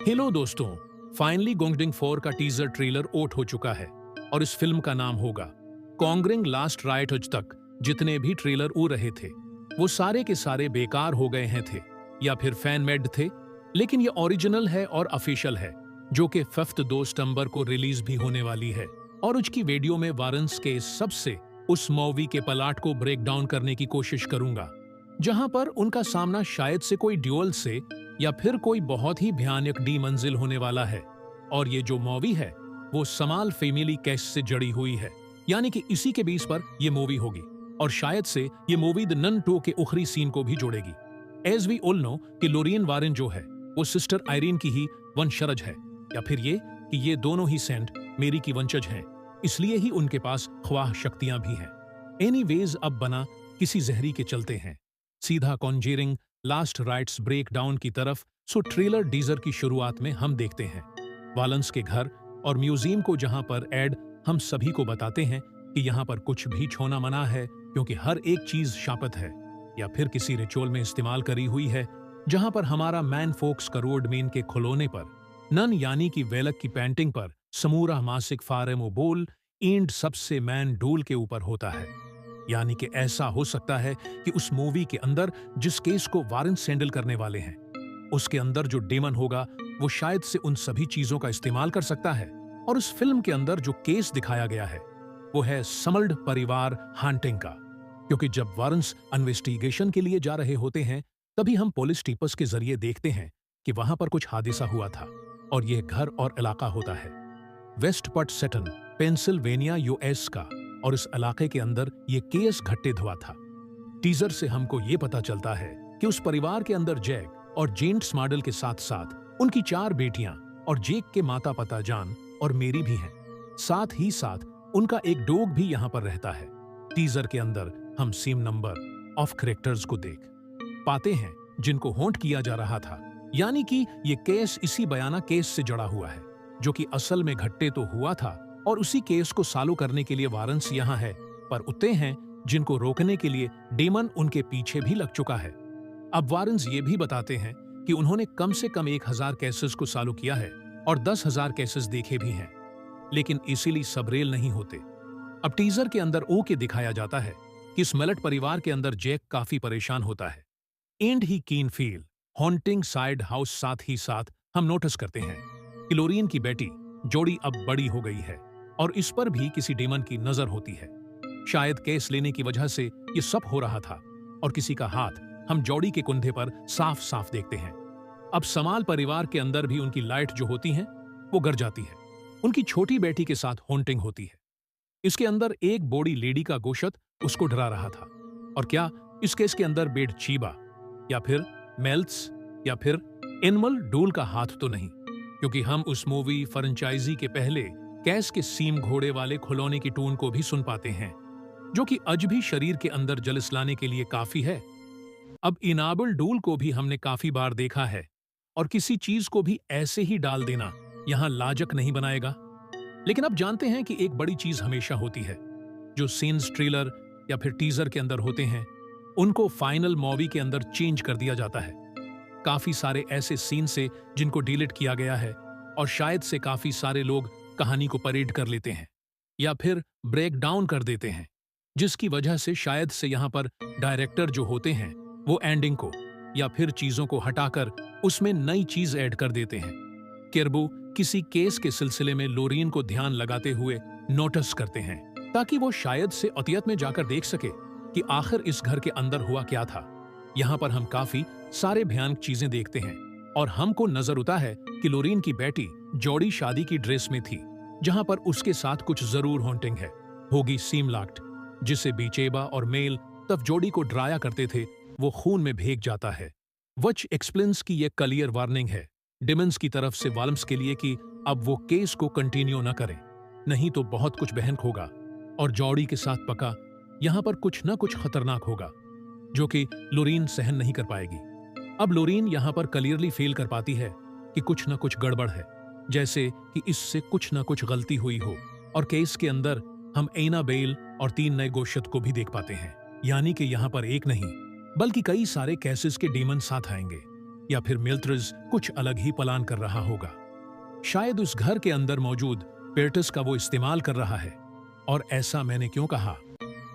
Hello दोस्तों, finally गोंगडिंग 4 का teaser trailer ओट हो चुका है और इस फिल्म का नाम होगा कॉन्गरिंग लास्ट राइट। आज तक जितने भी ट्रेलर ऊ रहे थे वो सारे के सारे बेकार हो गए हैं थे या फिर फैन मेड थे, लेकिन ये ओरिजिनल है और ऑफिशियल है जो कि 5 2 सितंबर को रिलीज भी होने वाली है। और उसकी वीडियो में वारंस के सबसे उस मूवी के प्लॉट को ब्रेक डाउन करने की कोशिश करूंगा जहां पर उनका सामना शायद से कोई ड्यूअल से या फिर कोई बहुत ही भयानक डी मंजिल होने वाला है। और ये जो मूवी है वो समाल फैमिली केस से जड़ी हुई है, यानी कि इसी के बेस पर ये मूवी होगी और शायद से ये मूवी द नन 2 के उखरी सीन को भी जोड़ेगी। एज वी ऑल नो कि लोरियन वारेन जो है वो सिस्टर आयरीन की ही वंशज है, या फिर ये कि ये दोनों ही सेंट मेरी की वंशज हैं, इसलिए ही उनके पास ख्वाह शक्तियां भी हैं। एनीवेज अब बना किसी जहरी के चलते हैं सीधा conjuring last rites break down की तरफ। सो ट्रेलर टीजर की शुरुआत में हम देखते हैं वालंस के घर और म्यूजियम को, जहां पर एड हम सभी को बताते हैं कि यहां पर कुछ भी छूना मना है क्योंकि हर एक चीज शापत है या फिर किसी रिचुअल में इस्तेमाल करी हुई है। जहां पर हमारा मैन फोक्स का रोड मेन के खुलोने पर नन यानी कि वेलक की पेंटिंग पर समूरा मासिक फारेमो बोल इंड सबसे मैन डूल के ऊपर होता है। यानी कि ऐसा हो सकता है कि उस मूवी के अंदर जिस केस को वारेंस हैंडल करने वाले हैं उसके अंदर जो डेमन होगा वो शायद से उन सभी चीजों का इस्तेमाल कर सकता है। और उस फिल्म के अंदर जो केस दिखाया गया है वो है समल्ड परिवार हांटिंग का, क्योंकि जब वारेंस इन्वेस्टिगेशन के लिए जा रहे होते हैं तभी हम पुलिस टिपर्स के जरिए देखते हैं कि वहां पर कुछ हादसा हुआ था और यह घर और इलाका होता है वेस्ट पट सेटन पेंसिल्वेनिया यूएस का, और इस इलाके के अंदर ये केस घटित हुआ था। टीजर से हमको ये पता चलता है कि उस परिवार के अंदर जैक और जेन स्मार्डल के साथ साथ उनकी 4 बेटियां और जैक के माता पिता जान और मेरी भी हैं। साथ ही साथ उनका एक डॉग भी यहां पर रहता है। टीजर के अंदर हम सेम नंबर ऑफ कैरेक्टर्स को देख पाते हैं जिनको हॉन्ट किया जा रहा था, यानी कि ये केस इसी बयाना केस से जुड़ा हुआ है जो कि असल में घट्टे तो हुआ था और उसी केस को सालो करने के लिए वारंस यहाँ है, पर उतने हैं जिनको रोकने के लिए डेमन उनके पीछे भी लग चुका है। अब वारंस ये भी बताते हैं कि उन्होंने कम से कम 1000 केसेस को सालो किया है और 10,000 केसेस देखे भी हैं, लेकिन इसीलिए सबरेल नहीं होते। अब टीजर के अंदर ओ के दिखाया जाता है कि इस मेलट परिवार के अंदर जैक काफी परेशान होता है एंड ही कीन फील हॉन्टिंग साइड हाउस। साथ ही साथ हम नोटिस करते हैं कि लोरियन की बेटी जोड़ी अब बड़ी हो गई है और इस पर भी किसी डेमन की नजर होती है। शायद केस लेने की वजह से ये सब हो रहा था और किसी का हाथ हम जोड़ी के कुंधे पर साफ साफ देखते हैं। अब समाल परिवार के अंदर भी उनकी लाइट जो होती है वो गर जाती है। उनकी छोटी बेटी के साथ हॉन्टिंग होती है। इसके अंदर एक बूढ़ी लेडी का गोशत उसको डरा रहा था। और क्या इस केस के अंदर बेड चीबा या फिर मेल्स या फिर एनिमल डूल का हाथ तो नहीं, क्योंकि हम उस मूवी फ्रेंचाइजी के पहले कैस के सीम घोड़े वाले खिलौने की टून को भी सुन पाते हैं जो कि आज भी शरीर के अंदर जलस लाने के लिए काफी है। अब इनाबल डूल को भी हमने काफी बार देखा है और किसी चीज को भी ऐसे ही डाल देना यहां लाजक नहीं बनाएगा। लेकिन अब जानते हैं कि एक बड़ी चीज हमेशा होती है जो सीन्स ट्रेलर या फिर टीजर के अंदर होते हैं उनको फाइनल मूवी के अंदर चेंज कर दिया जाता है। काफी सारे ऐसे सीन से जिनको डिलीट किया गया है और शायद से काफी सारे लोग कहानी को परेड कर लेते हैं या फिर ब्रेक डाउन कर देते हैं, जिसकी वजह से शायद से यहां पर डायरेक्टर जो होते हैं वो एंडिंग को या फिर चीजों को हटाकर उसमें नई चीज ऐड कर देते हैं। किरबू किसी केस के सिलसिले में लोरियन को ध्यान लगाते हुए नोटिस करते हैं ताकि वो शायद से अतियत में जाकर देख सके कि आखिर इस घर के अंदर हुआ क्या था। यहाँ पर हम काफी सारे भयानक चीजें देखते हैं और हमको नजर आता है कि लोरियन की बेटी जोड़ी शादी की ड्रेस में थी जहां पर उसके साथ कुछ जरूर हॉन्टिंग है होगी सीम लाक्ट, जिसे बीचेबा और मेल तब जोड़ी को डराया करते थे वो खून में भीग जाता है। वच एक्सप्लेन्स की ये क्लियर वार्निंग है डेमन्स की तरफ से वाल्म्स के लिए कि अब वो केस को कंटिन्यू न करें, नहीं तो बहुत कुछ बहन होगा और जोड़ी के साथ पका यहां पर कुछ न कुछ खतरनाक होगा जो कि लोरियन सहन नहीं कर पाएगी। अब लोरियन यहां पर क्लियरली फील कर पाती है कि कुछ न कुछ गड़बड़ है, जैसे कि इससे कुछ न कुछ गलती हुई हो। और केस के अंदर हम एनाबेल और 3 नए गोशत को भी देख पाते हैं, यानी कि यहाँ पर एक नहीं बल्कि कई सारे केसेस के डीमन साथ आएंगे। या फिर मिल्ट्रिज कुछ अलग ही प्लान कर रहा होगा। शायद उस घर के अंदर मौजूद पेर्टिस का वो इस्तेमाल कर रहा है। और ऐसा मैंने क्यों कहा,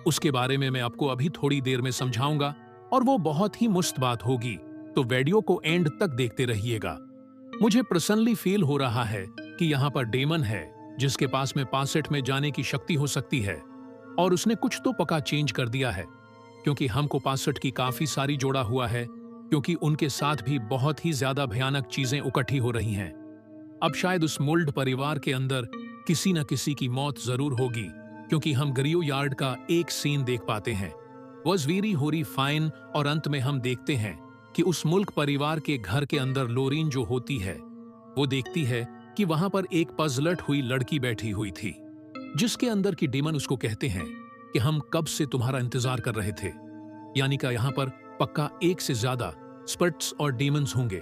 उसके बारे में मैं आपको अभी थोड़ी देर में समझाऊंगा, और वो बहुत ही मस्त बात होगी, तो वीडियो को एंड तक देखते रहिएगा। मुझे पर्सनली फील हो रहा है कि यहाँ पर डेमन है जिसके पास में पासेट में जाने की शक्ति हो सकती है, और उसने कुछ तो पक्का चेंज कर दिया है, क्योंकि हमको पासेट की काफी सारी जोड़ा हुआ है, क्योंकि उनके साथ भी बहुत ही ज्यादा भयानक चीजें इकट्ठी हो रही हैं। अब शायद उस मोल्ड परिवार के अंदर किसी न किसी की मौत जरूर होगी, क्योंकि हम ग्रियो यार्ड का एक सीन देख पाते हैं, वॉज वेरी होरी फाइन, और अंत में हम देखते हैं कि उस मुल्क परिवार के घर के अंदर लोरीन जो होती है, वो देखती है कि वहां पर एक पजलट हुई लड़की बैठी हुई थी, जिसके अंदर की डेमन उसको कहते हैं कि हम कब से तुम्हारा इंतजार कर रहे थे। यानी कि यहाँ पर पक्का एक से ज्यादा स्पिरिट्स और डेमन्स होंगे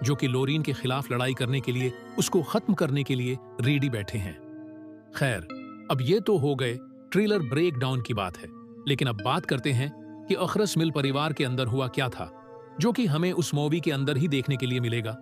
जो कि लोरीन के खिलाफ लड़ाई करने के लिए, उसको खत्म करने के लिए रेडी बैठे हैं। खैर, अब ये तो हो गए ट्रेलर ब्रेक डाउन की बात है, लेकिन अब बात करते हैं कि अखरस मिल परिवार के अंदर हुआ क्या था, जो कि हमें उस मूवी के अंदर ही देखने के लिए मिलेगा।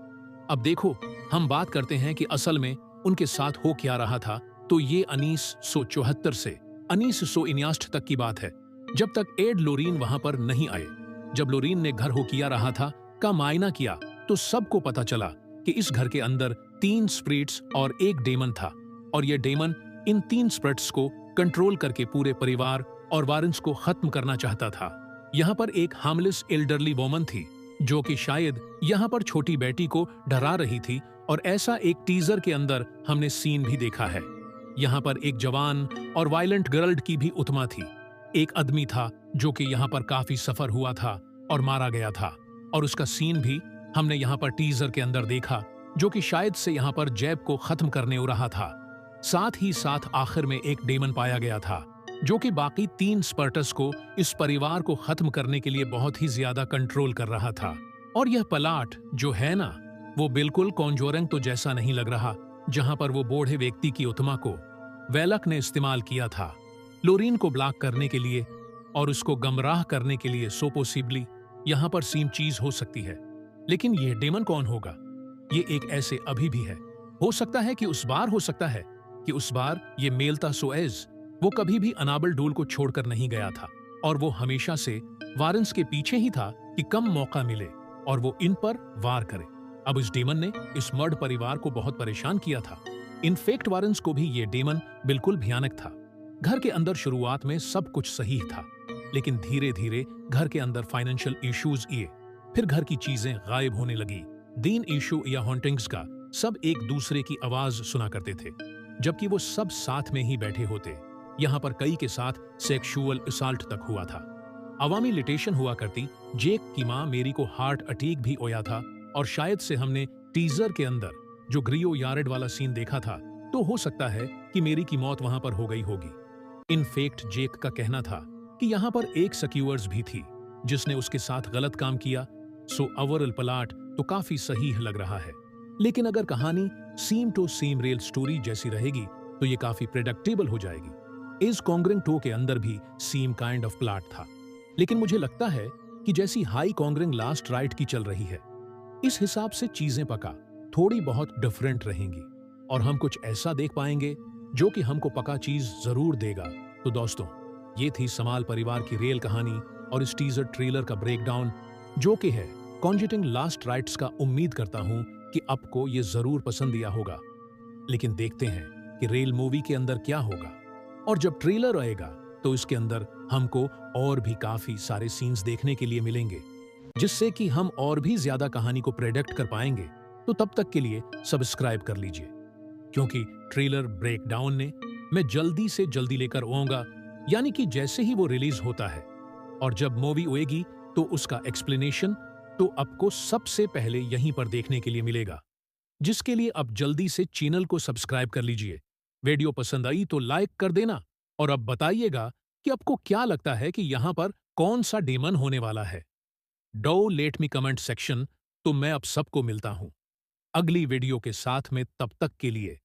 अब देखो, हम बात करते हैं कि असल में उनके साथ हो क्या रहा था, तो ये 1974 से 1969 तक की बात है, जब तक एड लोरीन वहां पर नहीं आए। जब लोरीन ने घर हो किया रहा था का मायना किया, तो सबको पता चला कि इस घर के अंदर 3 स्पिरिट्स और एक डेमन था, और ये डेमन इन 3 स्पिरिट्स को कंट्रोल करके पूरे परिवार और वारंस को खत्म करना चाहता था। यहाँ पर एक हार्मलेस एल्डरली वोमन थी, जो कि शायद यहाँ पर छोटी बेटी को डरा रही थी, और ऐसा एक टीजर के अंदर हमने सीन भी देखा है। यहाँ पर एक जवान और वायलेंट गर्ल की भी उत्मा थी। एक आदमी था जो कि यहाँ पर काफी सफर हुआ था और मारा गया था, और उसका सीन भी हमने यहाँ पर टीजर के अंदर देखा, जो कि शायद से यहाँ पर जैब को खत्म करने हो रहा था। साथ ही साथ आखिर में एक डेमन पाया गया था, जो कि बाकी 3 स्पर्टस को, इस परिवार को खत्म करने के लिए बहुत ही ज्यादा कंट्रोल कर रहा था। और यह प्लाट जो है ना, वो बिल्कुल कॉन्जोरिंग तो जैसा नहीं लग रहा, जहां पर वो बूढ़े व्यक्ति की उत्मा को वेलक ने इस्तेमाल किया था लोरीन को ब्लॉक करने के लिए और उसको गमराह करने के लिए। सो पॉसिबली यहाँ पर सेम चीज हो सकती है, लेकिन यह डेमन कौन होगा? ये एक ऐसे अभी भी है, हो सकता है कि उस बार, हो सकता है कि उस बार ये मेलता सोएज वो कभी भी अनाबल डोल को छोड़कर नहीं गया था, और वो हमेशा से वारंस के पीछे ही था कि कम मौका मिले और वो इन पर वार करे। अब इस डेमन ने इस मर्ड परिवार को बहुत परेशान किया था। इनफेक्ट वारंस को भी ये डेमन बिल्कुल भयानक था। घर के अंदर शुरुआत में सब कुछ सही था, लेकिन धीरे धीरे घर के अंदर फाइनेंशियल इश्यूज आए, फिर घर की चीजें गायब होने लगी। दीन इशू या हॉन्टिंग्स का सब एक दूसरे की आवाज सुना करते थे, जबकि वो सब साथ में ही बैठे होते। यहाँ पर कई के साथ सेक्सुअल असॉल्ट तक हुआ था। अवामी लिटेशन हुआ करती। जेक की माँ मेरी को हार्ट अटैक भी होया था, और शायद से हमने टीजर के अंदर जो ग्रियो यार्ड वाला सीन देखा था, तो हो सकता है कि मेरी की मौत वहां पर हो गई होगी। इनफेक्ट जेक का कहना था कि यहाँ पर एक सिक्योर्स भी थी जिसने उसके साथ गलत काम किया। सो ओवरऑल प्लॉट तो काफी सही लग रहा है, लेकिन अगर कहानी seem to seem real story जैसी रहेगी तो ये काफी प्रेडिक्टेबल हो जाएगी। इस कॉन्ग्रिंग 2 के अंदर भी सेम काइंड ऑफ प्लॉट था, लेकिन मुझे लगता है कि जैसी हाई कॉन्ग्रिंग लास्ट राइट की चल रही है, इस हिसाब से चीजें पका थोड़ी बहुत डिफरेंट रहेंगी, और हम कुछ ऐसा देख पाएंगे जो कि हमको पका चीज जरूर देगा। तो दोस्तों, ये थी समाल परिवार की रियल कहानी और इस टीजर ट्रेलर का ब्रेकडाउन, जो कि है कॉन्जिटिंग लास्ट राइट्स का। उम्मीद करता हूं कि आपको ये जरूर पसंद आया होगा, लेकिन देखते हैं कि रियल मूवी के अंदर क्या होगा। और जब ट्रेलर आएगा तो इसके अंदर हमको और भी काफी सारे सीन्स देखने के लिए मिलेंगे, जिससे कि हम और भी ज्यादा कहानी को प्रेडिक्ट कर पाएंगे। तो तब तक के लिए सब्सक्राइब कर लीजिए, क्योंकि ट्रेलर ब्रेकडाउन ने मैं जल्दी से जल्दी लेकर आऊंगा, यानी कि जैसे ही वो रिलीज होता है और जब मूवी होएगी तो उसका एक्सप्लेनेशन तो आपको सबसे पहले यहीं पर देखने के लिए मिलेगा, जिसके लिए आप जल्दी से चैनल को सब्सक्राइब कर लीजिए। वीडियो पसंद आई तो लाइक कर देना, और अब बताइएगा कि आपको क्या लगता है कि यहां पर कौन सा डेमन होने वाला है। Do let me comment section. तो मैं अब सबको मिलता हूं अगली वीडियो के साथ में, तब तक के लिए